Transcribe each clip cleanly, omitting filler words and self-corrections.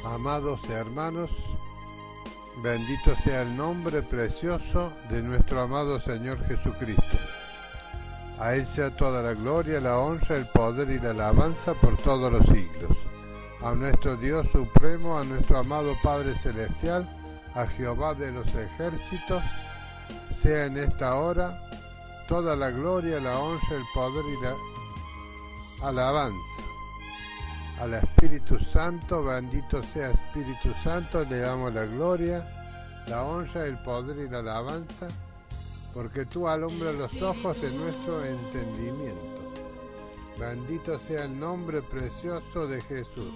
Amados hermanos, bendito sea el nombre precioso de nuestro amado Señor Jesucristo. A Él sea toda la gloria, la honra, el poder y la alabanza por todos los siglos. A nuestro Dios supremo, a nuestro amado Padre Celestial, a Jehová de los ejércitos, sea en esta hora toda la gloria, la honra, el poder y la alabanza. Al Espíritu Santo, bendito sea Espíritu Santo, le damos la gloria, la honra, el poder y la alabanza, porque tú alumbras los ojos de nuestro entendimiento. Bendito sea el nombre precioso de Jesús.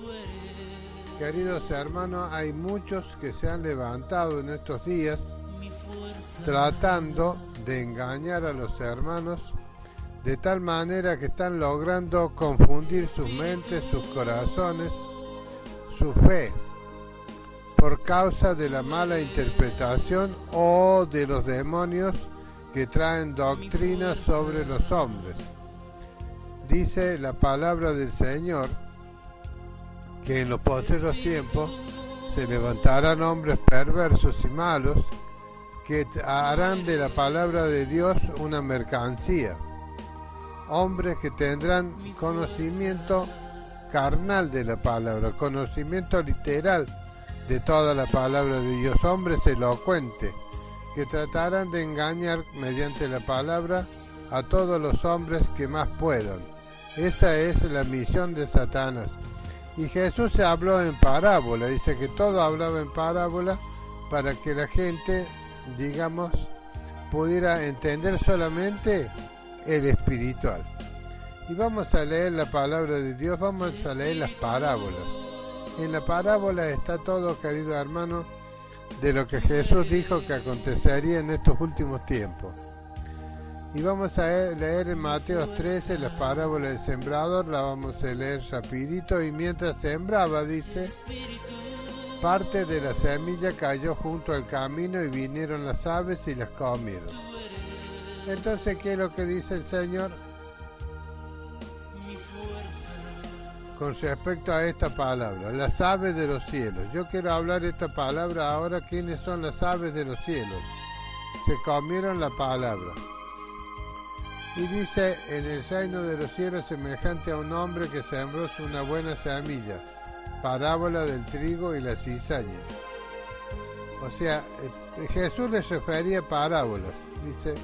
Queridos hermanos, hay muchos que se han levantado en estos días tratando de engañar a los hermanos, de tal manera que están logrando confundir sus mentes, sus corazones, su fe, por causa de la mala interpretación o de los demonios que traen doctrinas sobre los hombres. Dice la palabra del Señor que en los postreros tiempos se levantarán hombres perversos y malos que harán de la palabra de Dios una mercancía. Hombres que tendrán conocimiento carnal de la palabra, conocimiento literal de toda la palabra de Dios, hombres elocuentes, que tratarán de engañar mediante la palabra a todos los hombres que más puedan. Esa es la misión de Satanás. Y Jesús se habló en parábola, dice que todo hablaba en parábola para que la gente, digamos, pudiera entender solamente el espiritual. Y vamos a leer la palabra de Dios, vamos a leer las parábolas. En la parábola está todo, querido hermano, de lo que Jesús dijo que acontecería en estos últimos tiempos. Y vamos a leer en Mateo 13 la parábola del sembrador, la vamos a leer rapidito. Y mientras sembraba, dice, parte de la semilla cayó junto al camino y vinieron las aves y las comieron. Entonces, ¿qué es lo que dice el Señor con respecto a esta palabra? Las aves de los cielos. Yo quiero hablar esta palabra ahora. ¿Quiénes son las aves de los cielos? Se comieron la palabra. Y dice, en el reino de los cielos semejante a un hombre que sembró una buena semilla. Parábola del trigo y la cizaña. O sea, Jesús les refería parábolas. Dice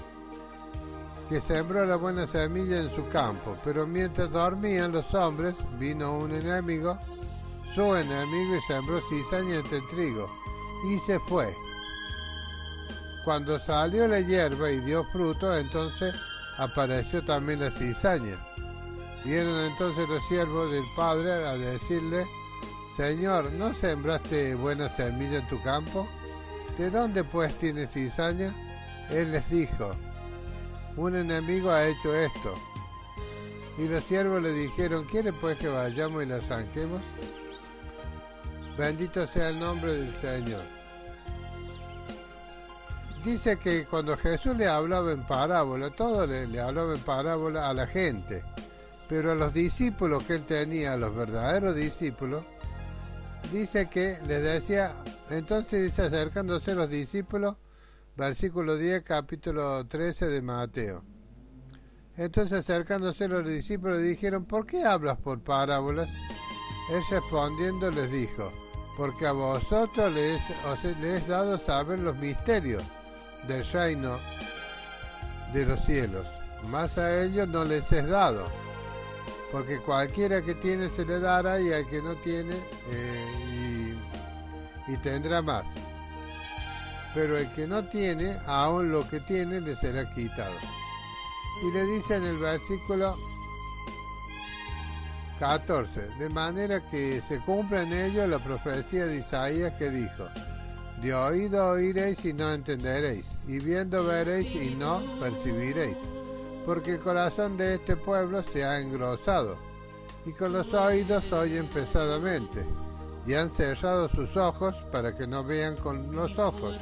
que sembró la buena semilla en su campo, pero mientras dormían los hombres, vino un enemigo, su enemigo, y sembró cizaña entre el trigo, y se fue. Cuando salió la hierba y dio fruto, entonces apareció también la cizaña. Vieron entonces los siervos del padre a decirle, Señor, ¿no sembraste buena semilla en tu campo? ¿De dónde pues tiene cizaña? Él les dijo, un enemigo ha hecho esto. Y los siervos le dijeron, ¿quiere pues que vayamos y la arranquemos? Bendito sea el nombre del Señor. Dice que cuando Jesús le hablaba en parábola, todo le hablaba en parábola a la gente, pero a los discípulos que él tenía, a los verdaderos discípulos, dice que les decía, entonces dice, acercándose a los discípulos, versículo 10, capítulo 13 de Mateo. Entonces acercándose a los discípulos le dijeron, ¿por qué hablas por parábolas? Él respondiendo les dijo, porque a vosotros les es dado saber los misterios del reino de los cielos, más a ellos no les es dado, porque cualquiera que tiene se le dará y al que no tiene y tendrá más. Pero el que no tiene, aún lo que tiene le será quitado. Y le dice en el versículo 14, de manera que se cumpla en ello la profecía de Isaías que dijo, de oído oiréis y no entenderéis, y viendo veréis y no percibiréis, porque el corazón de este pueblo se ha engrosado, y con los oídos oyen pesadamente, y han cerrado sus ojos para que no vean con los ojos,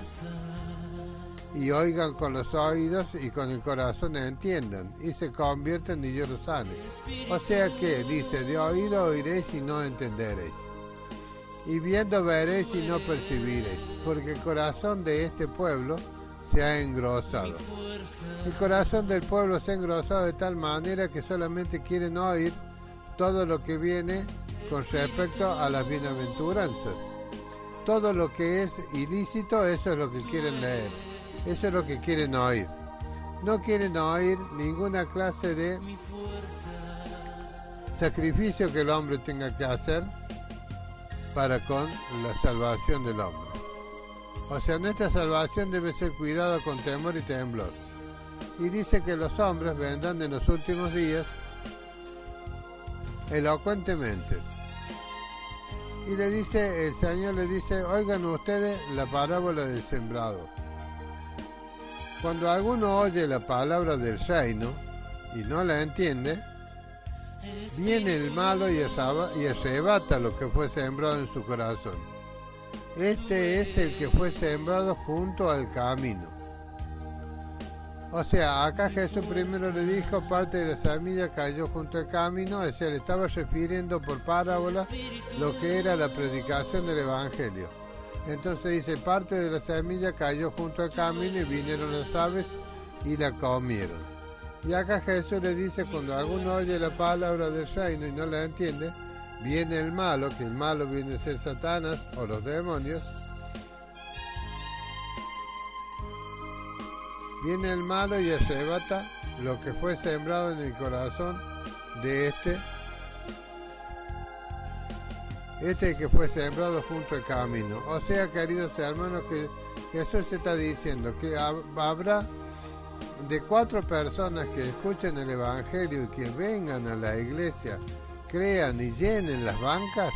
y oigan con los oídos y con el corazón entiendan, y se convierten y yo los sane. O sea que, dice, de oído oiréis y no entenderéis. y viendo veréis y no percibiréis, porque el corazón de este pueblo se ha engrosado. El corazón del pueblo se ha engrosado de tal manera que solamente quieren oír todo lo que viene con respecto a las bienaventuranzas. Todo lo que es ilícito, eso es lo que quieren leer, eso es lo que quieren oír. No quieren oír ninguna clase de sacrificio que el hombre tenga que hacer para con la salvación del hombre. O sea, nuestra salvación debe ser cuidada con temor y temblor. Y dice que los hombres vendrán en los últimos días elocuentemente. Y le dice, el Señor le dice, oigan ustedes la parábola del sembrador. Cuando alguno oye la palabra del reino y no la entiende, viene el malo y arrebata lo que fue sembrado en su corazón. Este es el que fue sembrado junto al camino. O sea, acá Jesús primero le dijo, parte de la semilla cayó junto al camino, es decir, le estaba refiriendo por parábola lo que era la predicación del Evangelio. Entonces dice, parte de la semilla cayó junto al camino y vinieron las aves y la comieron. Y acá Jesús le dice, cuando alguno oye la palabra del reino y no la entiende, viene el malo, que el malo viene a ser Satanás o los demonios. Viene el malo y arrebata lo que fue sembrado en el corazón de este que fue sembrado junto al camino. O sea, queridos hermanos, que Jesús se está diciendo que habrá de 4 personas que escuchen el Evangelio y que vengan a la iglesia, crean y llenen las bancas,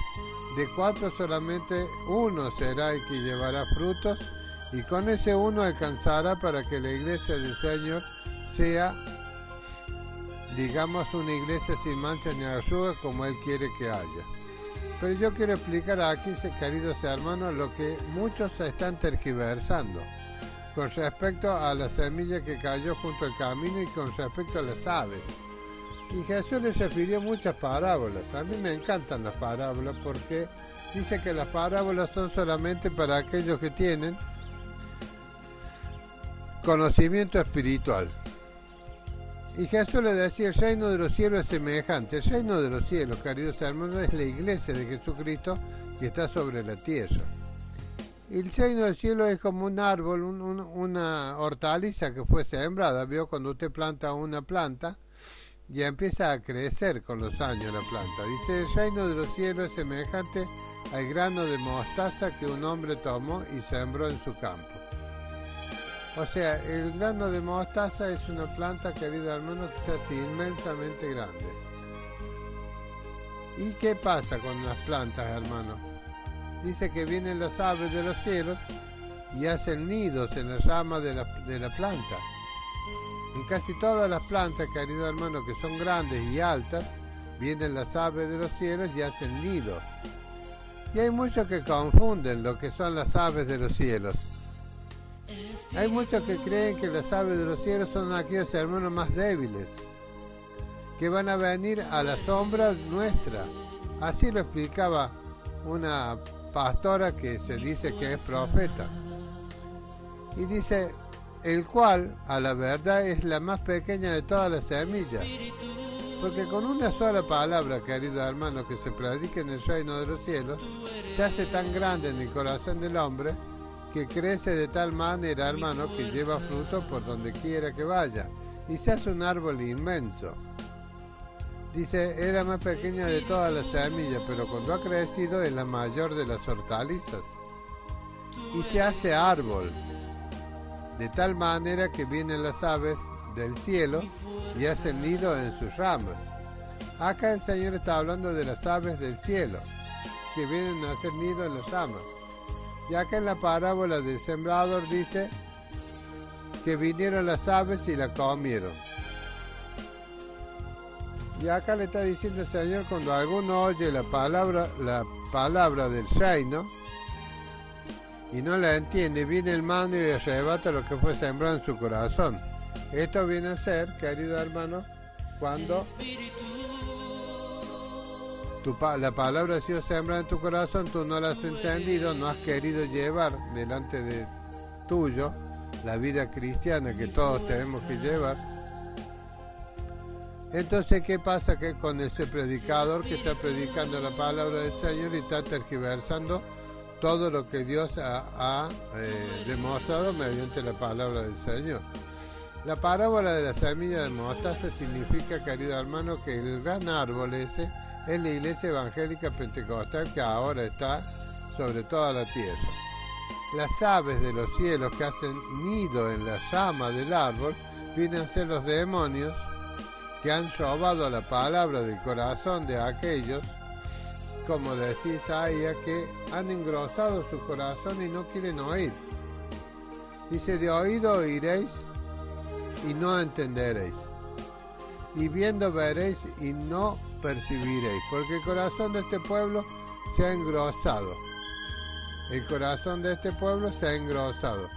de 4 solamente uno será el que llevará frutos, y con ese uno alcanzará para que la iglesia del Señor sea, digamos, una iglesia sin mancha ni arruga como Él quiere que haya. Pero yo quiero explicar aquí, queridos hermanos, lo que muchos están tergiversando con respecto a la semilla que cayó junto al camino y con respecto a las aves. Y Jesús les refirió muchas parábolas. A mí me encantan las parábolas porque dice que las parábolas son solamente para aquellos que tienen conocimiento espiritual. Y Jesús le decía, el reino de los cielos es semejante. El reino de los cielos, queridos hermanos, es la iglesia de Jesucristo que está sobre la tierra. Y el reino del cielo es como un árbol, una hortaliza que fue sembrada. ¿Vio? Cuando usted planta una planta, ya empieza a crecer con los años la planta. Dice, el reino de los cielos es semejante al grano de mostaza que un hombre tomó y sembró en su campo. O sea, el grano de mostaza es una planta, querido hermano, que se hace inmensamente grande. ¿Y qué pasa con las plantas, hermano? Dice que vienen las aves de los cielos y hacen nidos en las ramas de la planta. En casi todas las plantas, querido hermano, que son grandes y altas, vienen las aves de los cielos y hacen nidos. Y hay muchos que confunden lo que son las aves de los cielos. Hay muchos que creen que las aves de los cielos son aquellos hermanos más débiles, que van a venir a la sombra nuestra. Así lo explicaba una pastora que se dice que es profeta. Y dice, el cual, a la verdad, es la más pequeña de todas las semillas. Porque con una sola palabra, querido hermano, que se predique en el reino de los cielos, se hace tan grande en el corazón del hombre, que crece de tal manera, hermano, que lleva fruto por donde quiera que vaya, y se hace un árbol inmenso. Dice, era más pequeña de todas las semillas, pero cuando ha crecido es la mayor de las hortalizas. Y se hace árbol, de tal manera que vienen las aves del cielo y hacen nido en sus ramas. Acá el Señor está hablando de las aves del cielo, que vienen a hacer nido en las ramas. Y acá en la parábola del sembrador dice que vinieron las aves y la comieron. Y acá le está diciendo el Señor, cuando alguno oye la palabra del reino y no la entiende, viene el malo y arrebata lo que fue sembrado en su corazón. Esto viene a ser, querido hermano, cuando La palabra ha sido sembrada en tu corazón, tú no la has entendido, no has querido llevar delante de tuyo la vida cristiana que todos tenemos que llevar. Entonces, ¿qué pasa? Que con ese predicador que está predicando la palabra del Señor y está tergiversando todo lo que Dios ha demostrado mediante la palabra del Señor. La parábola de la semilla de mostaza significa, querido hermano, que el gran árbol ese es la iglesia evangélica pentecostal que ahora está sobre toda la tierra. Las aves de los cielos que hacen nido en la rama del árbol vienen a ser los demonios que han robado la palabra del corazón de aquellos, como decía Isaías, que han engrosado su corazón y no quieren oír. Dice, de oído oiréis y no entenderéis, y viendo veréis y no percibiréis, porque el corazón de este pueblo se ha engrosado. El corazón de este pueblo se ha engrosado,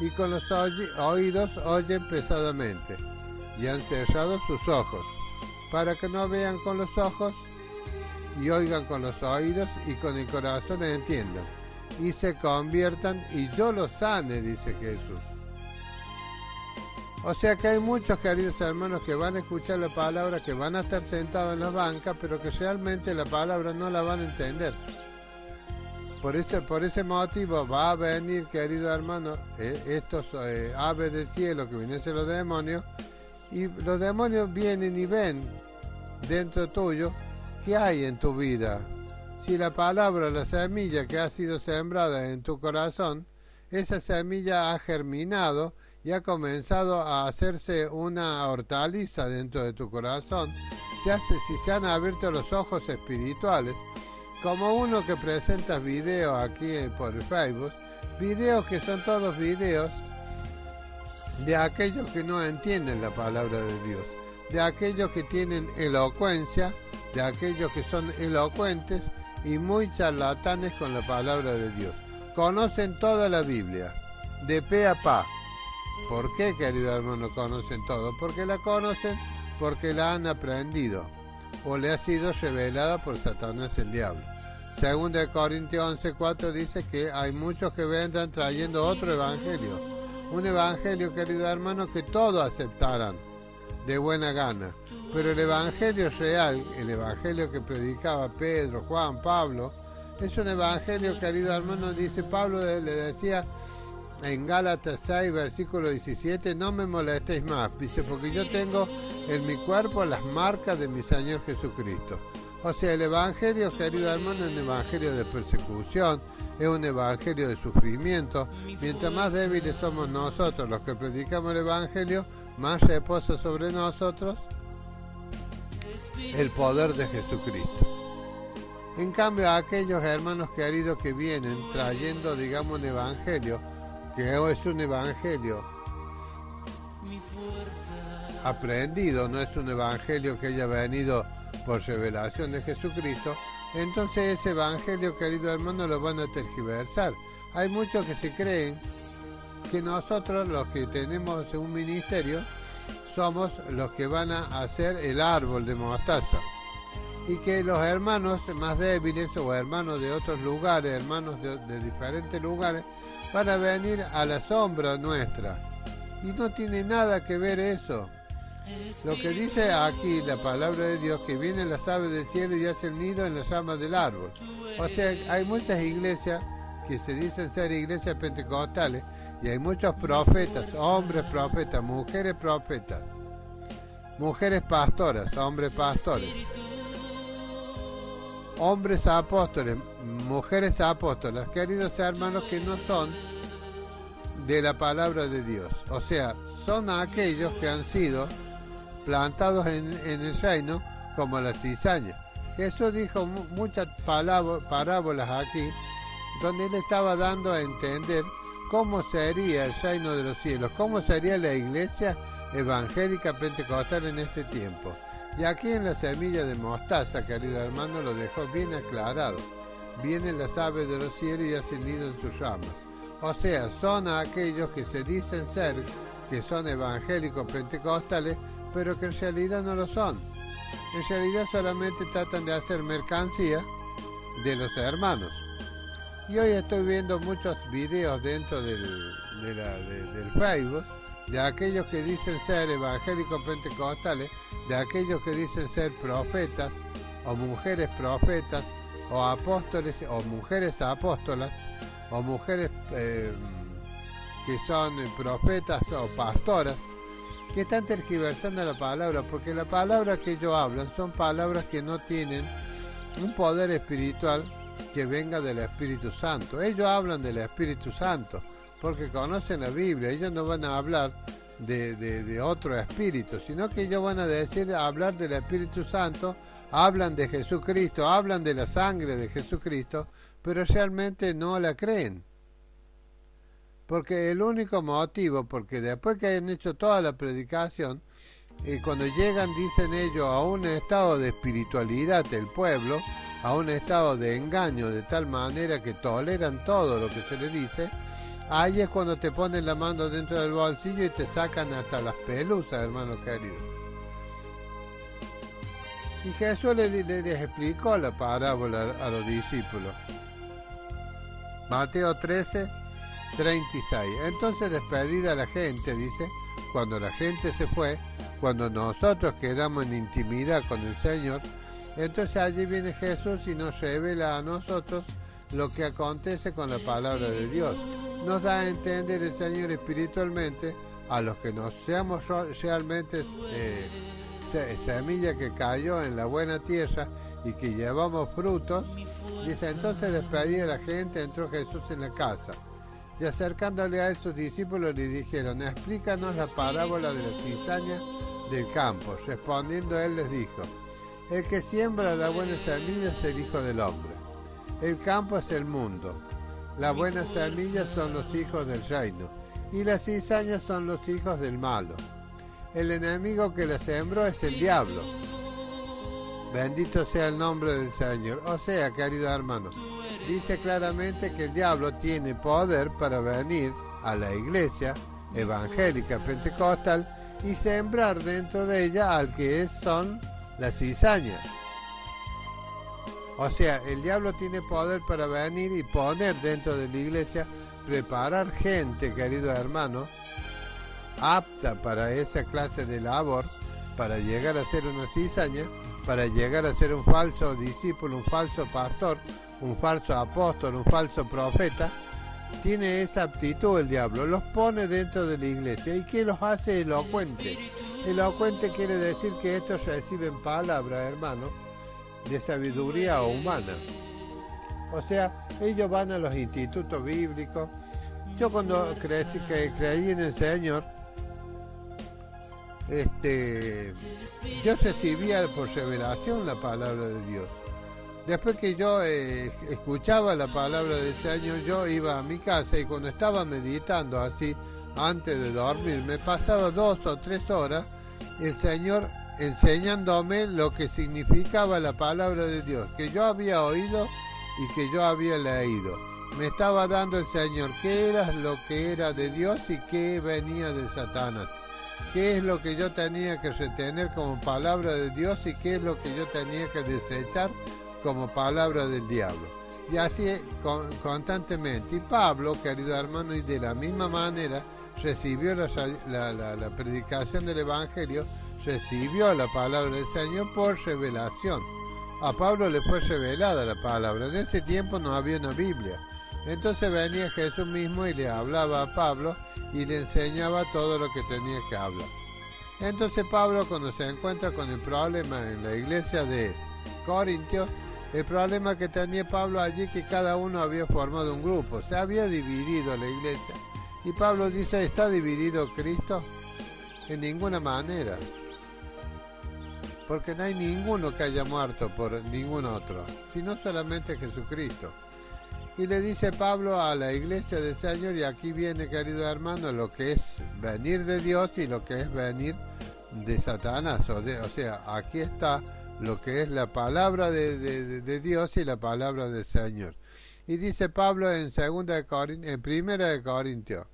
y con los oídos oyen pesadamente, y han cerrado sus ojos, para que no vean con los ojos, y oigan con los oídos, y con el corazón entiendan, y se conviertan, y yo los sane, dice Jesús. O sea que hay muchos, queridos hermanos, que van a escuchar la palabra, que van a estar sentados en la banca, pero que realmente la palabra no la van a entender. Por ese motivo va a venir, querido hermano, estos aves del cielo que vienen a ser los demonios, y los demonios vienen y ven dentro tuyo qué hay en tu vida. Si la palabra, la semilla que ha sido sembrada en tu corazón, esa semilla ha germinado y ha comenzado a hacerse una hortaliza dentro de tu corazón, si se han abierto los ojos espirituales, como uno que presenta videos aquí por Facebook, videos que son todos videos de aquellos que no entienden la palabra de Dios, de aquellos que tienen elocuencia, de aquellos que son elocuentes y muy charlatanes con la palabra de Dios. Conocen toda la Biblia, de pe a pa. ¿Por qué, querido hermano, conocen todo? Porque la conocen, porque la han aprendido, o le ha sido revelada por Satanás el diablo. Según de Corintios 11:4 dice que hay muchos que vendrán trayendo otro evangelio. Un evangelio, querido hermano, que todos aceptarán de buena gana. Pero el evangelio real, el evangelio que predicaba Pedro, Juan, Pablo, es un evangelio, querido hermano, dice Pablo, le decía en Gálatas 6, versículo 17, no me molestéis más, dice, porque yo tengo en mi cuerpo las marcas de mi Señor Jesucristo. O sea, el evangelio, querido hermano, es un evangelio de persecución, es un evangelio de sufrimiento. Mientras más débiles somos nosotros los que predicamos el evangelio, más reposa sobre nosotros el poder de Jesucristo. En cambio, a aquellos hermanos queridos que vienen trayendo, digamos, un evangelio, que es un evangelio aprendido, no es un evangelio que haya venido por revelación de Jesucristo, entonces ese evangelio, querido hermano, lo van a tergiversar. Hay muchos que se creen que nosotros, los que tenemos un ministerio, somos los que van a hacer el árbol de mostaza, y que los hermanos más débiles o hermanos de otros lugares, hermanos de diferentes lugares, van a venir a la sombra nuestra, y no tiene nada que ver eso. Lo que dice aquí la palabra de Dios, que vienen las aves del cielo y hacen nido en las ramas del árbol. O sea, hay muchas iglesias que se dicen ser iglesias pentecostales, y hay muchos profetas, hombres profetas, mujeres profetas, mujeres pastoras, hombres pastores, hombres apóstoles, mujeres apóstolas, queridos hermanos, que no son de la palabra de Dios. O sea, son aquellos que han sido plantados en el reino como la cizaña. Jesús dijo muchas parábolas aquí, donde él estaba dando a entender cómo sería el reino de los cielos, cómo sería la iglesia evangélica pentecostal en este tiempo. Y aquí en la semilla de mostaza, querido hermano, lo dejó bien aclarado. Vienen las aves de los cielos y hacen nido en sus ramas. O sea, son aquellos que se dicen ser, que son evangélicos pentecostales, pero que en realidad no lo son. En realidad solamente tratan de hacer mercancía de los hermanos. Y hoy estoy viendo muchos videos dentro del Facebook de aquellos que dicen ser evangélicos pentecostales, de aquellos que dicen ser profetas o mujeres profetas o apóstoles o mujeres apóstolas o mujeres que son profetas o pastoras, que están tergiversando la palabra, porque la palabra que ellos hablan son palabras que no tienen un poder espiritual que venga del Espíritu Santo. Ellos hablan del Espíritu Santo porque conocen la Biblia. Ellos no van a hablar de otro espíritu, sino que ellos van a hablar del Espíritu Santo, hablan de Jesucristo, hablan de la sangre de Jesucristo, pero realmente no la creen. Porque el único motivo, porque después que hayan hecho toda la predicación, cuando llegan, dicen ellos, a un estado de espiritualidad del pueblo, a un estado de engaño, de tal manera que toleran todo lo que se les dice, ahí es cuando te ponen la mano dentro del bolsillo y te sacan hasta las pelusas, hermano querido. Y Jesús les explicó la parábola a los discípulos. Mateo 13, 36. Entonces, despedida la gente, dice, cuando la gente se fue, cuando nosotros quedamos en intimidad con el Señor, entonces allí viene Jesús y nos revela a nosotros lo que acontece con la palabra de Dios. Nos da a entender el Señor espiritualmente a los que nos seamos realmente semilla que cayó en la buena tierra y que llevamos frutos. Dice, entonces despedida la gente, entró Jesús en la casa. Y acercándole a él sus discípulos le dijeron, explícanos la parábola de la cizaña del campo. Respondiendo él les dijo, el que siembra la buena semilla es el Hijo del Hombre. El campo es el mundo. Las buenas semillas son los hijos del reino, y las cizañas son los hijos del malo. El enemigo que la sembró es el diablo. Bendito sea el nombre del Señor. O sea, queridos hermanos, dice claramente que el diablo tiene poder para venir a la iglesia evangélica pentecostal y sembrar dentro de ella al que son las cizañas. O sea, el diablo tiene poder para venir y poner dentro de la iglesia, preparar gente, queridos hermanos, apta para esa clase de labor, para llegar a ser una cizaña, para llegar a ser un falso discípulo, un falso pastor, un falso apóstol, un falso profeta. Tiene esa aptitud el diablo, los pone dentro de la iglesia. ¿Y qué los hace elocuentes? Elocuente quiere decir que estos reciben palabras, hermano, de sabiduría humana. O sea, ellos van a los institutos bíblicos. Yo cuando creí en el Señor, yo recibía por revelación la palabra de Dios. Después que yo escuchaba la palabra del Señor, yo iba a mi casa y cuando estaba meditando así, antes de dormir, me pasaba 2 o 3 horas el Señor enseñándome lo que significaba la palabra de Dios, que yo había oído y que yo había leído. Me estaba dando el Señor qué era lo que era de Dios y qué venía de Satanás. Qué es lo que yo tenía que retener como palabra de Dios y qué es lo que yo tenía que desechar como palabra del diablo. Y así constantemente. Y Pablo, querido hermano, y de la misma manera recibió la predicación del Evangelio, recibió la palabra del Señor por revelación. A Pablo le fue revelada la palabra. En ese tiempo no había una Biblia. Entonces venía Jesús mismo y le hablaba a Pablo y le enseñaba todo lo que tenía que hablar. Entonces Pablo, cuando se encuentra con el problema en la iglesia de Corintios, el problema que tenía Pablo allí, que cada uno había formado un grupo, se había dividido la iglesia. Y Pablo dice, ¿está dividido Cristo? En ninguna manera. Porque no hay ninguno que haya muerto por ningún otro, sino solamente Jesucristo. Y le dice Pablo a la iglesia del Señor, y aquí viene, querido hermano, lo que es venir de Dios y lo que es venir de Satanás. O sea, aquí está lo que es la palabra de Dios y la palabra del Señor. Y dice Pablo en 1 de Corintios,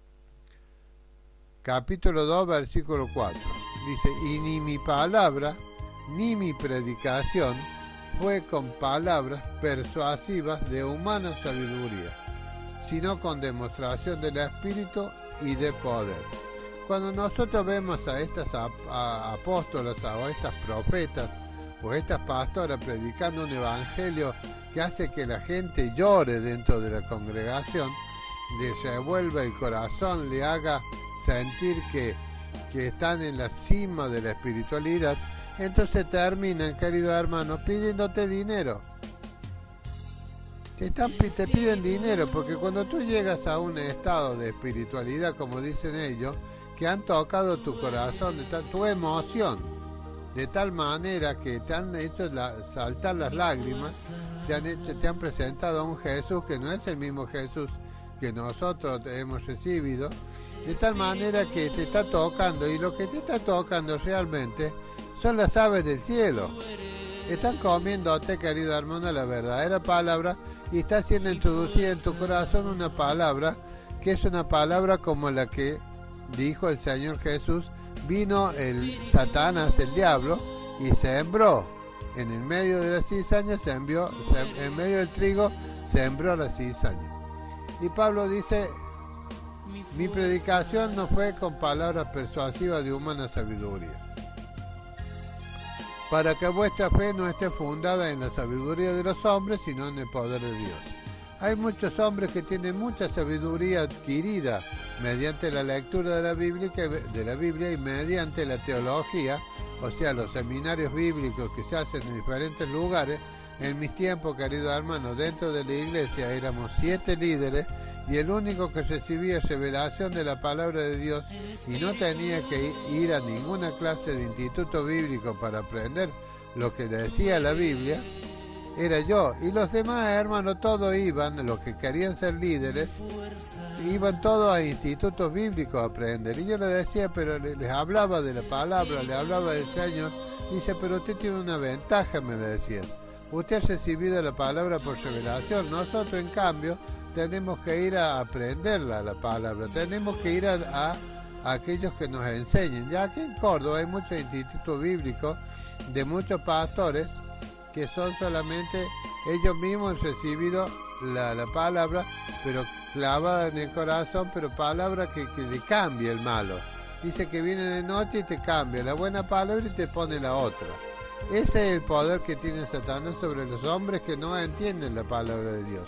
capítulo 2, versículo 4. Dice, y ni mi palabra ni mi predicación fue con palabras persuasivas de humana sabiduría, sino con demostración del Espíritu y de poder. Cuando nosotros vemos a estas apóstolas o a estas profetas o a estas pastoras predicando un evangelio que hace que la gente llore dentro de la congregación, le revuelva el corazón, le haga sentir que están en la cima de la espiritualidad, entonces terminan, queridos hermanos, pidiéndote dinero. Te piden dinero, porque cuando tú llegas a un estado de espiritualidad, como dicen ellos, que han tocado tu corazón, tu emoción, de tal manera que te han hecho saltar las lágrimas, te han presentado a un Jesús que no es el mismo Jesús que nosotros hemos recibido, de tal manera que te está tocando, y lo que te está tocando realmente son las aves del cielo. Están comiéndote, querido hermano, la verdadera palabra, y está siendo introducida en tu corazón una palabra que es una palabra como la que dijo el Señor Jesús. Vino el Satanás, el diablo, y sembró en el medio de la cizaña, en medio del trigo, sembró la cizaña. Y Pablo dice: mi predicación no fue con palabras persuasivas de humana sabiduría, para que vuestra fe no esté fundada en la sabiduría de los hombres, sino en el poder de Dios. Hay muchos hombres que tienen mucha sabiduría adquirida mediante la lectura de la Biblia y mediante la teología, o sea, los seminarios bíblicos que se hacen en diferentes lugares. En mis tiempos, querido hermano, dentro de la iglesia éramos 7 líderes, y el único que recibía revelación de la palabra de Dios y no tenía que ir a ninguna clase de instituto bíblico para aprender lo que decía la Biblia, era yo. Y los demás hermanos todos iban, los que querían ser líderes, iban todos a institutos bíblicos a aprender. Y yo les decía, pero les hablaba de la palabra, les hablaba del Señor. Dice: pero usted tiene una ventaja, me decían. Usted ha recibido la palabra por revelación. Nosotros, en cambio, tenemos que ir a aprenderla, la palabra. Tenemos que ir a aquellos que nos enseñen. Ya aquí en Córdoba hay muchos institutos bíblicos de muchos pastores que son solamente ellos mismos han recibido la palabra, pero clavada en el corazón, pero palabra que le cambia el malo. Dice que viene de noche y te cambia la buena palabra y te pone la otra. Ese es el poder que tiene Satanás sobre los hombres que no entienden la palabra de Dios.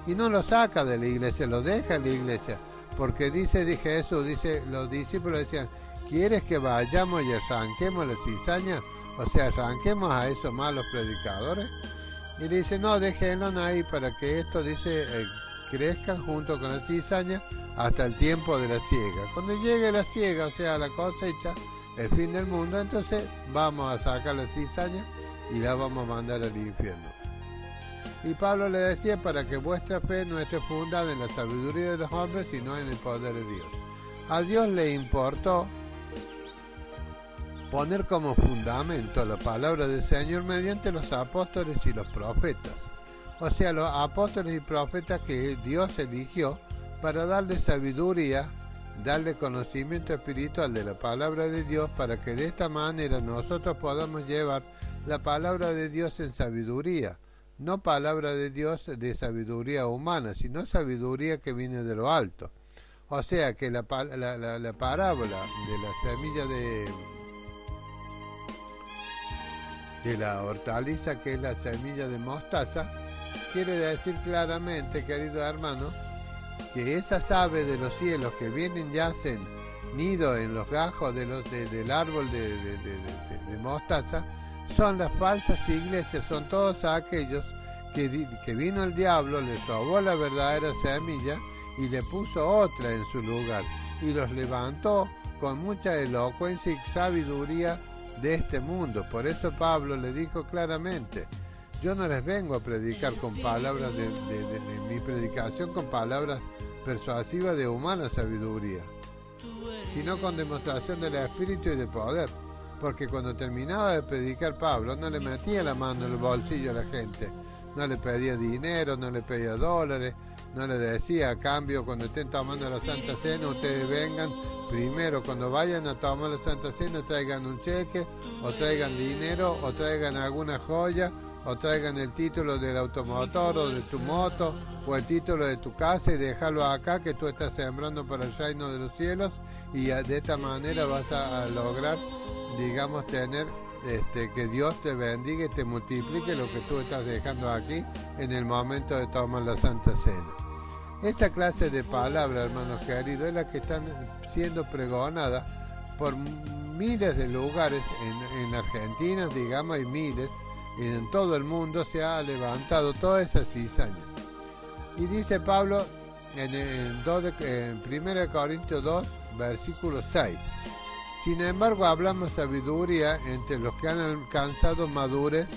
Y no lo saca de la iglesia, lo deja en la iglesia. Porque dice Jesús, los discípulos decían: ¿quieres que vayamos y arranquemos la cizaña? O sea, arranquemos a esos malos predicadores. Y le dice: no, déjenlo ahí para que esto, crezcan junto con la cizaña hasta el tiempo de la siega. Cuando llegue la siega, o sea, la cosecha, el fin del mundo, entonces vamos a sacar la cizaña y la vamos a mandar al infierno. Y Pablo le decía: para que vuestra fe no esté fundada en la sabiduría de los hombres, sino en el poder de Dios. A Dios le importó poner como fundamento la palabra del Señor mediante los apóstoles y los profetas. O sea, los apóstoles y profetas que Dios eligió para darle sabiduría, darle conocimiento espiritual de la palabra de Dios, para que de esta manera nosotros podamos llevar la palabra de Dios en sabiduría. No palabra de Dios de sabiduría humana, sino sabiduría que viene de lo alto. O sea que la parábola de la semilla de la hortaliza, que es la semilla de mostaza, quiere decir claramente, querido hermano, que esas aves de los cielos que vienen y hacen nido en los gajos del árbol de mostaza, son las falsas iglesias, son todos aquellos que vino el diablo, les robó la verdadera semilla y le puso otra en su lugar, y los levantó con mucha elocuencia y sabiduría de este mundo. Por eso Pablo le dijo claramente: yo no les vengo a predicar con palabras de mi predicación con palabras persuasivas de humana sabiduría, sino con demostración del Espíritu y de poder. Porque cuando terminaba de predicar, Pablo no le metía la mano en el bolsillo a la gente, no le pedía dinero, no le pedía dólares, no le decía, a cambio, cuando estén tomando la Santa Cena, ustedes vengan, primero cuando vayan a tomar la Santa Cena, traigan un cheque, o traigan dinero, o traigan alguna joya, o traigan el título del automotor o de tu moto, o el título de tu casa, y déjalo acá, que tú estás sembrando para el reino de los cielos, y de esta manera vas a lograr, digamos, tener que Dios te bendiga y te multiplique lo que tú estás dejando aquí en el momento de tomar la Santa Cena. Esta clase de palabras, hermanos queridos, es la que están siendo pregonadas por miles de lugares en Argentina, digamos, hay miles, y en todo el mundo se ha levantado toda esa cizaña. Y dice Pablo en 1 Corintios 2, versículo 6. Sin embargo, hablamos sabiduría entre los que han alcanzado madurez,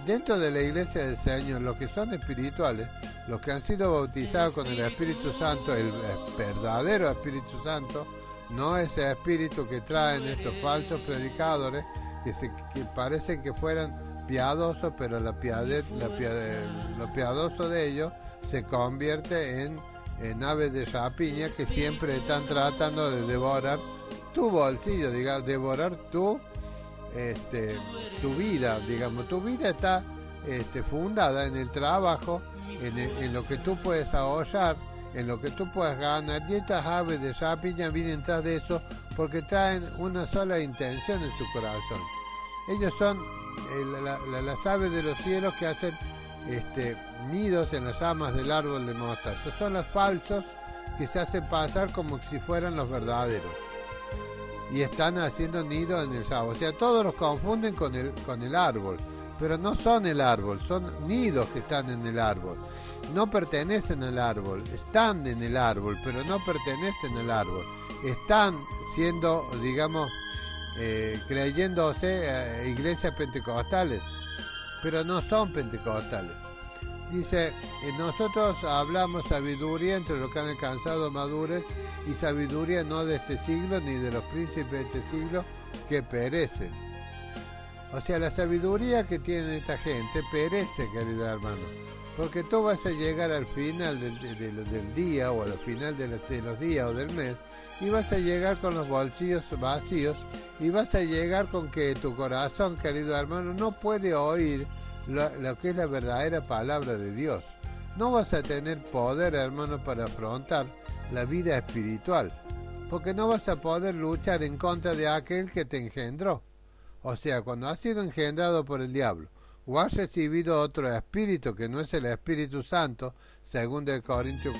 Dentro de la iglesia del Señor, los que son espirituales, los que han sido bautizados con el Espíritu Santo, el verdadero Espíritu Santo, no ese espíritu que traen estos falsos predicadores, que parecen que fueran piadosos, pero lo piadoso de ellos se convierte en aves de rapiña que siempre están tratando de devorar tu bolsillo, digamos, devorar tu vida, digamos. Tu vida está fundada en el trabajo, en lo que tú puedes ahorrar, en lo que tú puedes ganar, y estas aves de rapiña vienen tras de eso porque traen una sola intención en su corazón. Ellos son las aves de los cielos que hacen nidos en las ramas del árbol de mostaza. Son los falsos que se hacen pasar como si fueran los verdaderos y están haciendo nidos en el rabo. O sea, todos los confunden con el árbol, pero no son el árbol, son nidos que están en el árbol. No pertenecen al árbol, están en el árbol, pero no pertenecen al árbol. Están siendo, digamos, creyéndose iglesias pentecostales, pero no son pentecostales. Dice, nosotros hablamos sabiduría entre los que han alcanzado madurez, y sabiduría no de este siglo ni de los príncipes de este siglo que perecen. O sea, la sabiduría que tiene esta gente perece, querido hermano, porque tú vas a llegar al final del día, o al final de los días o del mes, y vas a llegar con los bolsillos vacíos, y vas a llegar con que tu corazón, querido hermano, no puede oír lo que es la verdadera palabra de Dios. No vas a tener poder, hermano, para afrontar la vida espiritual, porque no vas a poder luchar en contra de aquel que te engendró. O sea, cuando has sido engendrado por el diablo, o has recibido otro espíritu que no es el Espíritu Santo, según de Corintios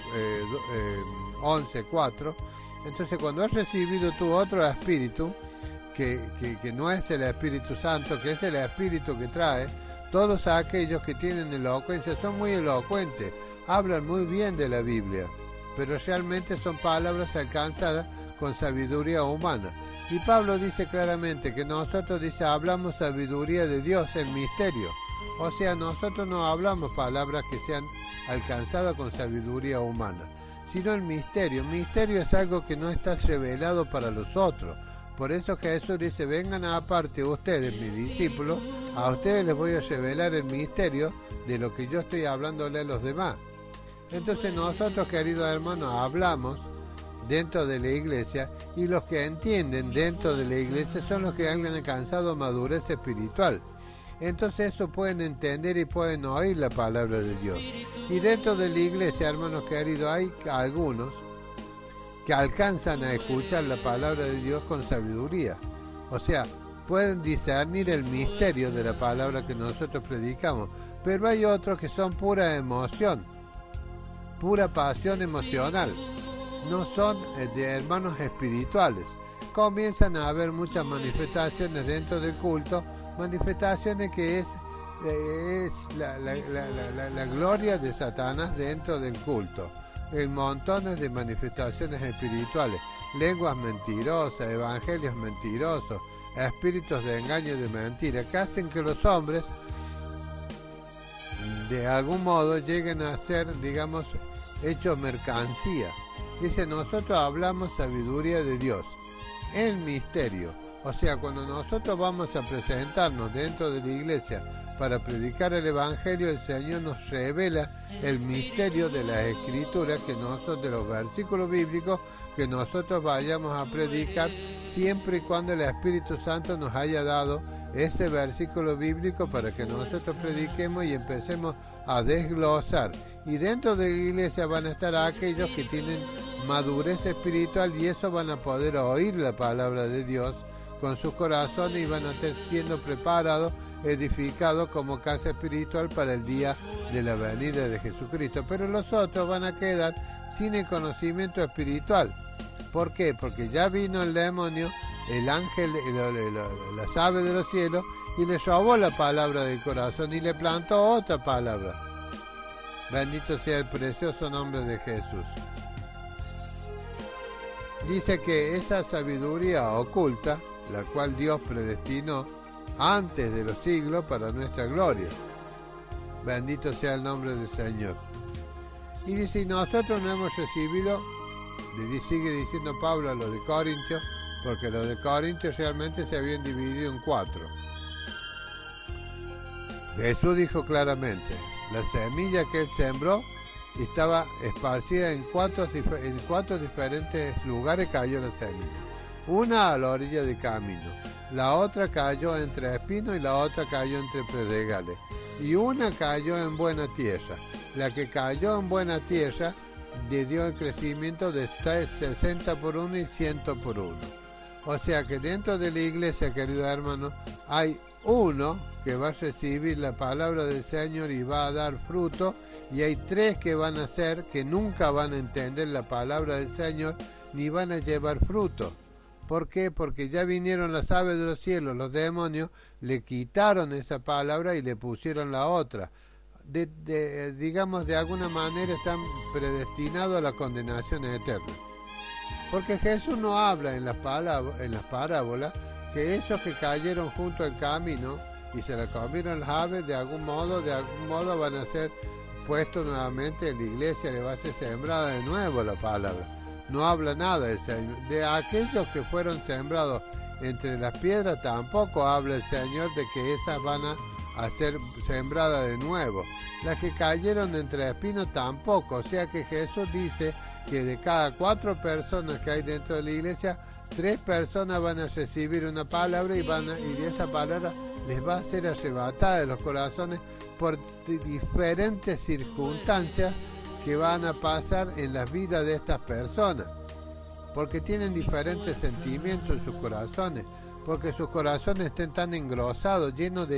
11:4, entonces cuando has recibido tú otro espíritu, que no es el Espíritu Santo, que es el espíritu que trae, todos aquellos que tienen elocuencia son muy elocuentes, hablan muy bien de la Biblia, pero realmente son palabras alcanzadas con sabiduría humana. Y Pablo dice claramente que nosotros, dice, hablamos sabiduría de Dios, el misterio. O sea, nosotros no hablamos palabras que sean alcanzadas con sabiduría humana, sino el misterio. Misterio es algo que no está revelado para los otros. Por eso Jesús dice, vengan aparte ustedes, mis discípulos, a ustedes les voy a revelar el misterio de lo que yo estoy hablándole a los demás. Entonces nosotros, queridos hermanos, hablamos dentro de la iglesia, y los que entienden dentro de la iglesia son los que han alcanzado madurez espiritual. Entonces eso pueden entender y pueden oír la palabra de Dios. Y dentro de la iglesia, hermanos queridos, hay algunos que alcanzan a escuchar la palabra de Dios con sabiduría. O sea, pueden discernir el misterio de la palabra que nosotros predicamos. Pero hay otros que son pura emoción, pura pasión emocional. No son de hermanos espirituales. Comienzan a haber muchas manifestaciones dentro del culto, manifestaciones que es la gloria de Satanás dentro del culto. En montones de manifestaciones espirituales, lenguas mentirosas, evangelios mentirosos, espíritus de engaño y de mentira, que hacen que los hombres de algún modo lleguen a ser, digamos, hechos mercancía. Dice, nosotros hablamos sabiduría de Dios, el misterio. O sea, cuando nosotros vamos a presentarnos dentro de la iglesia para predicar el Evangelio, el Señor nos revela el misterio de las Escrituras, de los versículos bíblicos que nosotros vayamos a predicar, siempre y cuando el Espíritu Santo nos haya dado ese versículo bíblico para que nosotros prediquemos y empecemos a desglosar. Y dentro de la iglesia van a estar aquellos que tienen madurez espiritual, y eso van a poder oír la palabra de Dios con sus corazones y van a estar siendo preparados, edificados como casa espiritual para el día de la venida de Jesucristo. Pero los otros van a quedar sin el conocimiento espiritual. ¿Por qué? Porque ya vino el demonio, el ángel, las aves de los cielos, y le robó la palabra del corazón y le plantó otra palabra. Bendito sea el precioso nombre de Jesús. Dice que esa sabiduría oculta, la cual Dios predestinó antes de los siglos para nuestra gloria. Bendito sea el nombre del Señor. Y dice, y nosotros no hemos recibido, sigue diciendo Pablo a los de Corintios, porque los de Corintios realmente se habían dividido en 4. Jesús dijo claramente, la semilla que él sembró estaba esparcida en cuatro diferentes lugares. Cayó la semilla. Una a la orilla del camino, la otra cayó entre espinos y la otra cayó entre pedregales, y una cayó en buena tierra. La que cayó en buena tierra le dio el crecimiento de 60 por 1 y 100 por 1. O sea que dentro de la iglesia, querido hermano, hay uno que va a recibir la palabra del Señor y va a dar fruto, y hay 3 que van a ser que nunca van a entender la palabra del Señor ni van a llevar fruto. ¿Por qué? Porque ya vinieron las aves de los cielos, los demonios, le quitaron esa palabra y le pusieron la otra. Digamos, de alguna manera están predestinados a la condenación eterna. Porque Jesús no habla en las parábolas que esos que cayeron junto al camino y se la comieron las aves, de algún modo van a ser puestos nuevamente en la iglesia, le va a ser sembrada de nuevo la palabra. No habla nada del Señor. De aquellos que fueron sembrados entre las piedras tampoco habla el Señor de que esas van a ser sembradas de nuevo. Las que cayeron entre espinos tampoco. O sea que Jesús dice que de cada 4 personas que hay dentro de la iglesia, 3 personas van a recibir una palabra y esa palabra les va a ser arrebatada de los corazones por diferentes circunstancias que van a pasar en las vidas de estas personas, porque tienen diferentes sentimientos en sus corazones, porque sus corazones estén tan engrosados, llenos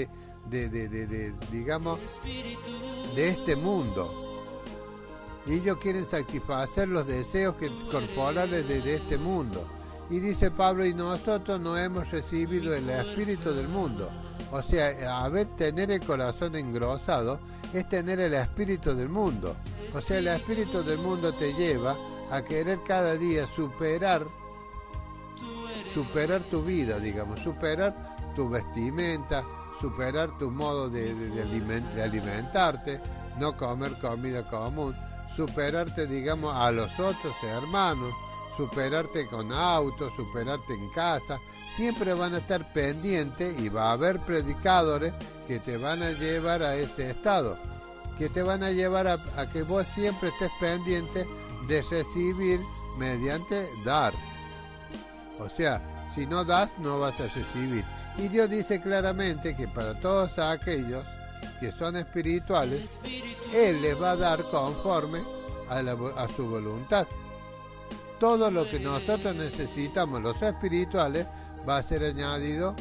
digamos, de este mundo, y ellos quieren satisfacer los deseos corporales de este mundo. Y dice Pablo, y nosotros no hemos recibido el espíritu del mundo. O sea, tener el corazón engrosado es tener el espíritu del mundo. O sea, el espíritu del mundo te lleva a querer cada día superar tu vida, digamos, superar tu vestimenta, superar tu modo de alimentarte, no comer comida común, superarte, digamos, a los otros hermanos, superarte con autos, superarte en casa. Siempre van a estar pendientes y va a haber predicadores que te van a llevar a ese estado, que te van a llevar a que vos siempre estés pendiente de recibir mediante dar. O sea, si no das, no vas a recibir. Y Dios dice claramente que para todos aquellos que son espirituales, Él les va a dar conforme a su voluntad. Todo lo que nosotros necesitamos, los espirituales, va a ser añadido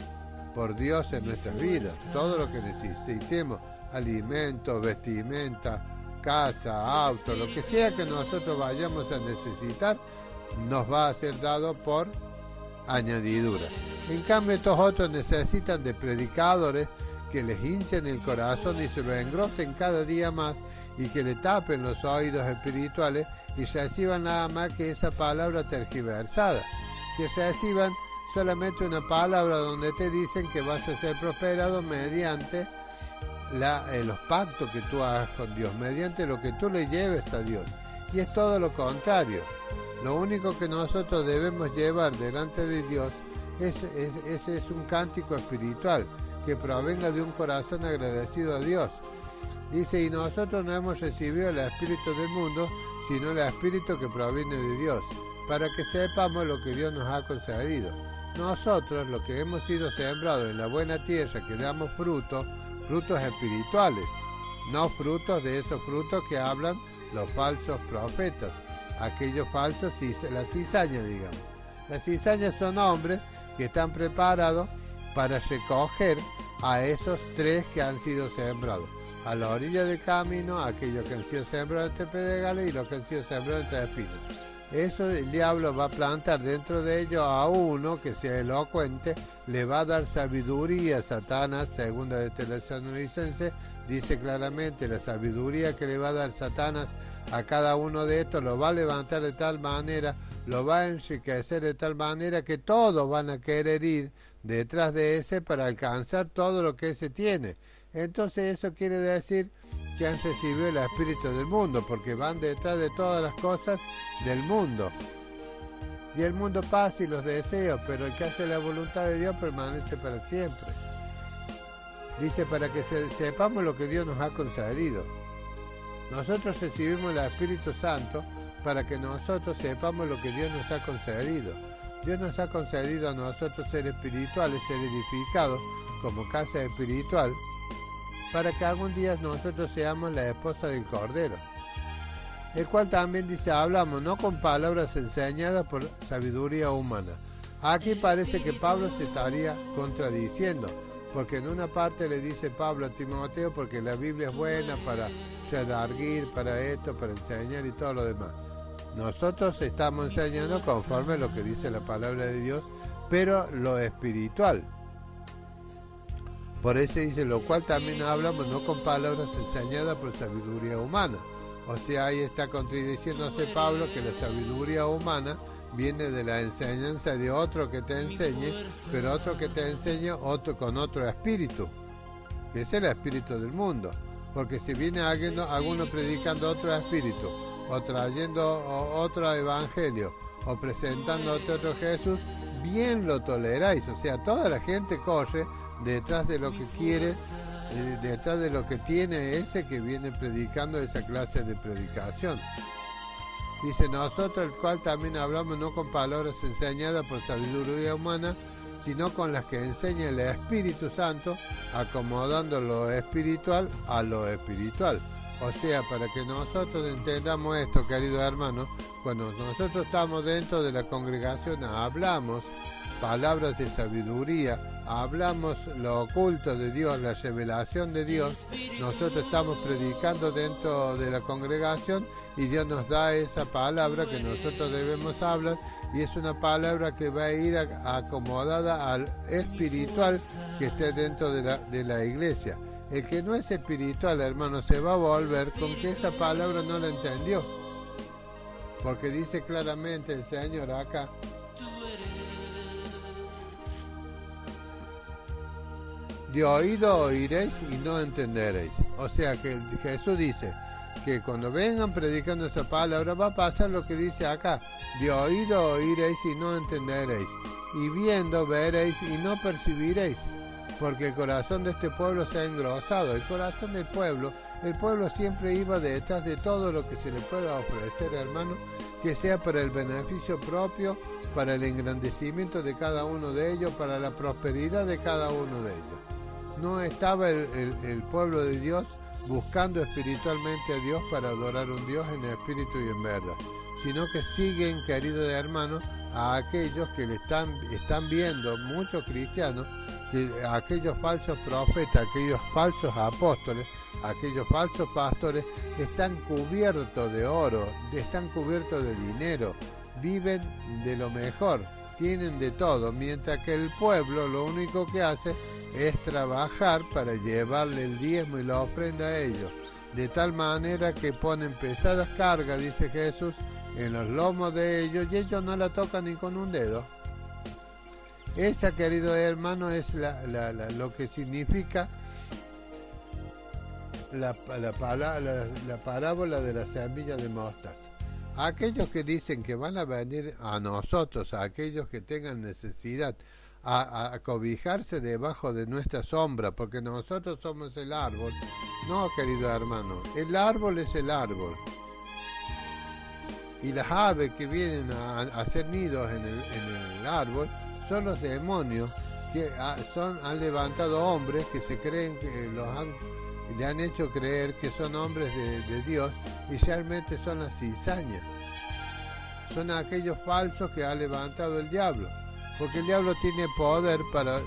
por Dios en nuestras vidas. Todo lo que necesitemos, alimentos, vestimenta, casa, auto, lo que sea que nosotros vayamos a necesitar, nos va a ser dado por añadidura. En cambio, estos otros necesitan de predicadores que les hinchen el corazón y se lo engrosen cada día más, y que le tapen los oídos espirituales y reciban nada más que esa palabra tergiversada, que reciban solamente una palabra donde te dicen que vas a ser prosperado mediante los pactos que tú hagas con Dios, mediante lo que tú le lleves a Dios. Y es todo lo contrario. Lo único que nosotros debemos llevar delante de Dios es un cántico espiritual. que provenga de un corazón agradecido a Dios. Dice, y nosotros no hemos recibido el Espíritu del mundo, sino el Espíritu que proviene de Dios, para que sepamos lo que Dios nos ha concedido. Nosotros, los que hemos sido sembrados en la buena tierra, que damos frutos espirituales, no frutos de esos frutos que hablan los falsos profetas, aquellos falsos, las cizañas, digamos. Las cizañas son hombres que están preparados para recoger a esos tres que han sido sembrados. A la orilla del camino, aquellos que han sido sembrados entre pedregales y los que han sido sembrados entre espinos. Eso el diablo va a plantar dentro de ellos a uno que sea elocuente, le va a dar sabiduría a Satanás. Segunda de Tesalonicenses dice claramente, la sabiduría que le va a dar Satanás a cada uno de estos lo va a levantar de tal manera, lo va a enriquecer de tal manera que todos van a querer ir detrás de ese para alcanzar todo lo que ese tiene. Entonces eso quiere decir que han recibido el espíritu del mundo, porque van detrás de todas las cosas del mundo. Y el mundo pasa y los deseos, pero el que hace la voluntad de Dios permanece para siempre. Dice, para que sepamos lo que Dios nos ha concedido. Nosotros recibimos el Espíritu Santo para que nosotros sepamos lo que Dios nos ha concedido. Dios nos ha concedido a nosotros ser espirituales, ser edificados como casa espiritual, para que algún día nosotros seamos la esposa del Cordero, el cual también dice, hablamos no con palabras enseñadas por sabiduría humana. Aquí parece que Pablo se estaría contradiciendo, porque en una parte le dice Pablo a Timoteo, porque la Biblia es buena para redarguir, para esto, para enseñar y todo lo demás. Nosotros estamos enseñando conforme a lo que dice la palabra de Dios, pero lo espiritual. Por eso dice, lo cual también hablamos no con palabras enseñadas por sabiduría humana. O sea, ahí está contradiciéndose Pablo, que la sabiduría humana viene de la enseñanza de otro que te enseñe, pero otro que te enseñe con otro espíritu, que es el espíritu del mundo. Porque si viene alguno predicando otro espíritu, o trayendo otro evangelio, o presentando otro Jesús, bien lo toleráis. O sea, toda la gente corre detrás de lo que quiere, detrás de lo que tiene ese que viene predicando esa clase de predicación. Dice, nosotros el cual también hablamos no con palabras enseñadas por sabiduría humana, sino con las que enseña el Espíritu Santo, acomodando lo espiritual a lo espiritual. O sea, para que nosotros entendamos esto, queridos hermanos, cuando nosotros estamos dentro de la congregación, hablamos palabras de sabiduría, hablamos lo oculto de Dios, la revelación de Dios. Nosotros estamos predicando dentro de la congregación y Dios nos da esa palabra que nosotros debemos hablar, y es una palabra que va a ir acomodada al espiritual que esté dentro de la iglesia. El que no es espiritual, hermano, se va a volver con que esa palabra no la entendió, porque dice claramente el Señor acá, de oído oiréis y no entenderéis. O sea que Jesús dice que cuando vengan predicando esa palabra va a pasar lo que dice acá, de oído oiréis y no entenderéis, y viendo veréis y no percibiréis, porque el corazón de este pueblo se ha engrosado. El corazón del pueblo, el pueblo siempre iba detrás de todo lo que se le pueda ofrecer, hermano, que sea para el beneficio propio, para el engrandecimiento de cada uno de ellos, para la prosperidad de cada uno de ellos. No estaba el pueblo de Dios buscando espiritualmente a Dios para adorar a un Dios en espíritu y en verdad, sino que siguen, queridos hermanos, a aquellos que le están viendo, muchos cristianos, que aquellos falsos profetas, aquellos falsos apóstoles, aquellos falsos pastores están cubiertos de oro, están cubiertos de dinero, viven de lo mejor, tienen de todo, mientras que el pueblo lo único que hace es trabajar para llevarle el diezmo y la ofrenda a ellos, de tal manera que ponen pesadas cargas, dice Jesús, en los lomos de ellos, y ellos no la tocan ni con un dedo. Esa, querido hermano, es lo que significa la parábola de la semilla de mostaza. Aquellos que dicen que van a venir a nosotros, a aquellos que tengan necesidad, a cobijarse debajo de nuestra sombra, porque nosotros somos el árbol. No, querido hermano, el árbol es el árbol. Y las aves que vienen a hacer nidos en el árbol son los demonios que han levantado hombres que se creen que le han hecho creer que son hombres de Dios, y realmente son las cizañas. Son aquellos falsos que ha levantado el diablo, porque el diablo tiene poder para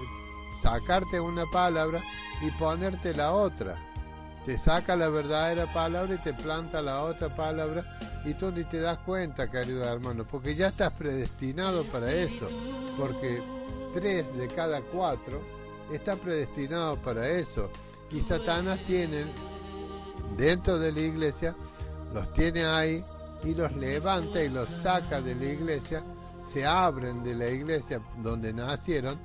sacarte una palabra y ponerte la otra. Te saca la verdadera palabra y te planta la otra palabra, y tú ni te das cuenta, querido hermano, porque ya estás predestinado para eso, porque 3 de cada 4 está predestinado para eso. Y Satanás tiene dentro de la iglesia, los tiene ahí y los levanta y los saca de la iglesia, se abren de la iglesia donde nacieron,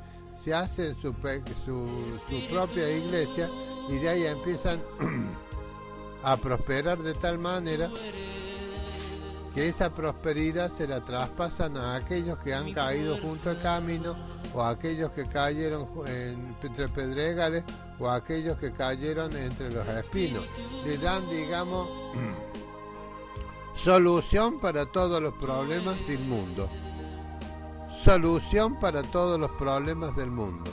se hacen su propia iglesia, y de ahí empiezan a prosperar de tal manera que esa prosperidad se la traspasan a aquellos que han caído junto al camino, o a aquellos que cayeron entre pedregales, o a aquellos que cayeron entre los espinos. Le dan, digamos, solución para todos los problemas del mundo. Solución para todos los problemas del mundo.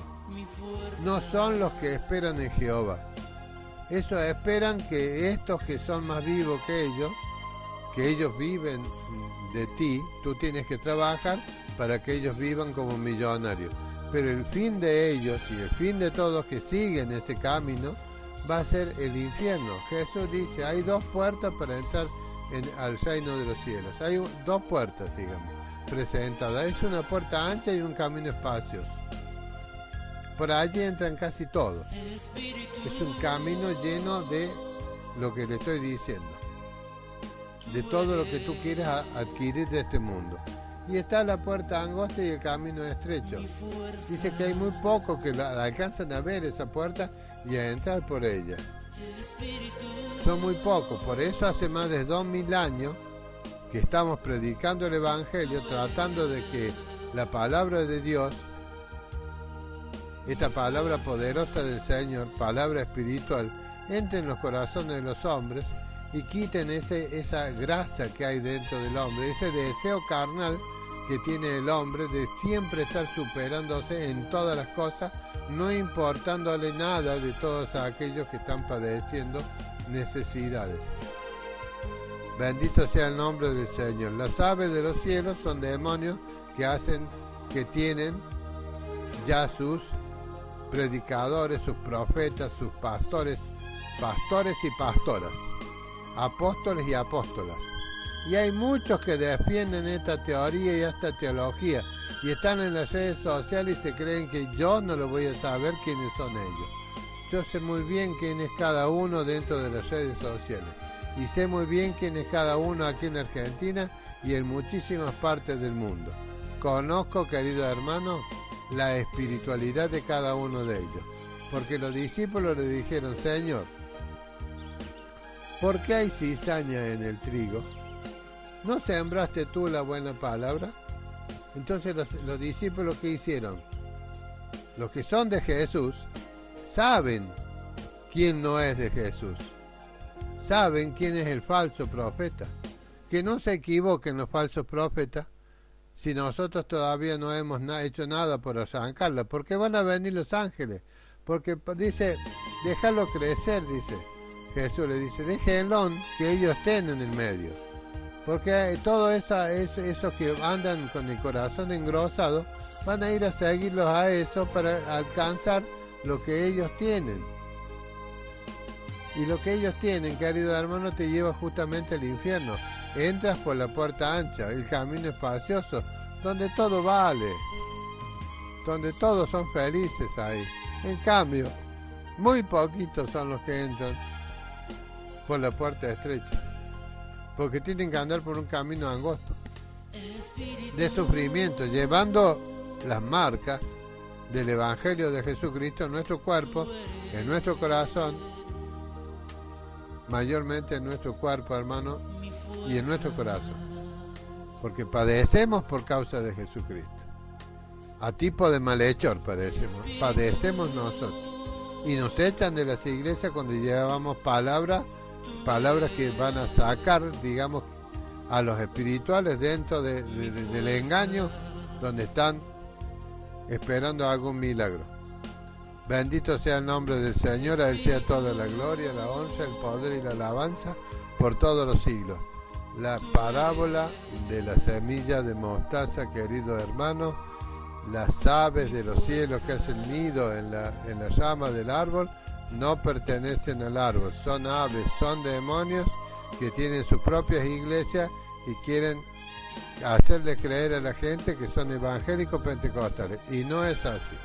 No son los que esperan en Jehová. Esos esperan que estos que son más vivos que ellos viven de ti, tú tienes que trabajar para que ellos vivan como millonarios. Pero el fin de ellos y el fin de todos que siguen ese camino va a ser el infierno. Jesús dice, hay 2 puertas para entrar al reino de los cielos. Hay 2 puertas, digamos, presentadas. Es una puerta ancha y un camino espacioso. Por allí entran casi todos. Es un camino lleno de lo que le estoy diciendo, de todo lo que tú quieras adquirir de este mundo. Y está la puerta angosta y el camino estrecho. Dice que hay muy pocos que la alcanzan a ver esa puerta y a entrar por ella. Son muy pocos. Por eso hace más de 2000 años que estamos predicando el Evangelio, tratando de que la palabra de Dios, esta palabra poderosa del Señor, palabra espiritual, entre en los corazones de los hombres y quiten esa grasa que hay dentro del hombre, ese deseo carnal que tiene el hombre de siempre estar superándose en todas las cosas, no importándole nada de todos aquellos que están padeciendo necesidades. Bendito sea el nombre del Señor. Las aves de los cielos son demonios que tienen ya sus predicadores, sus profetas, sus pastores y pastoras, apóstoles y apóstolas. Y hay muchos que defienden esta teoría y esta teología, y están en las redes sociales y se creen que yo no lo voy a saber quiénes son ellos. Yo sé muy bien quién es cada uno dentro de las redes sociales, y sé muy bien quién es cada uno aquí en Argentina y en muchísimas partes del mundo. Conozco, querido hermano, la espiritualidad de cada uno de ellos, porque los discípulos le dijeron, Señor, ¿por qué hay cizaña en el trigo? ¿No sembraste tú la buena palabra? Entonces los discípulos, ¿qué hicieron? Los que son de Jesús saben quién no es de Jesús, saben quién es el falso profeta. Que no se equivoquen los falsos profetas si nosotros todavía no hemos hecho nada por arrancarla, porque van a venir los ángeles, porque dice, déjalo crecer, dice Jesús, le dice, déjenlo que ellos estén en el medio, porque todo eso que andan con el corazón engrosado van a ir a seguirlos a eso para alcanzar lo que ellos tienen. Y lo que ellos tienen, querido hermano, te lleva justamente al infierno. Entras por la puerta ancha, el camino espacioso, donde todo vale, donde todos son felices ahí. En cambio, muy poquitos son los que entran por la puerta estrecha, porque tienen que andar por un camino angosto de sufrimiento, llevando las marcas del Evangelio de Jesucristo en nuestro cuerpo, en nuestro corazón, mayormente en nuestro cuerpo, hermano, y en nuestro corazón, porque padecemos por causa de Jesucristo. A tipo de malhechor padecemos nosotros. Y nos echan de las iglesias cuando llevamos palabras que van a sacar, digamos, a los espirituales dentro del engaño, donde están esperando algún milagro. Bendito sea el nombre del Señor, a Él sea toda la gloria, la honra, el poder y la alabanza por todos los siglos. La parábola de la semilla de mostaza, queridos hermanos, las aves de los cielos que hacen nido en la rama del árbol, no pertenecen al árbol, son aves, son demonios que tienen sus propias iglesias y quieren hacerle creer a la gente que son evangélicos pentecostales, y no es así.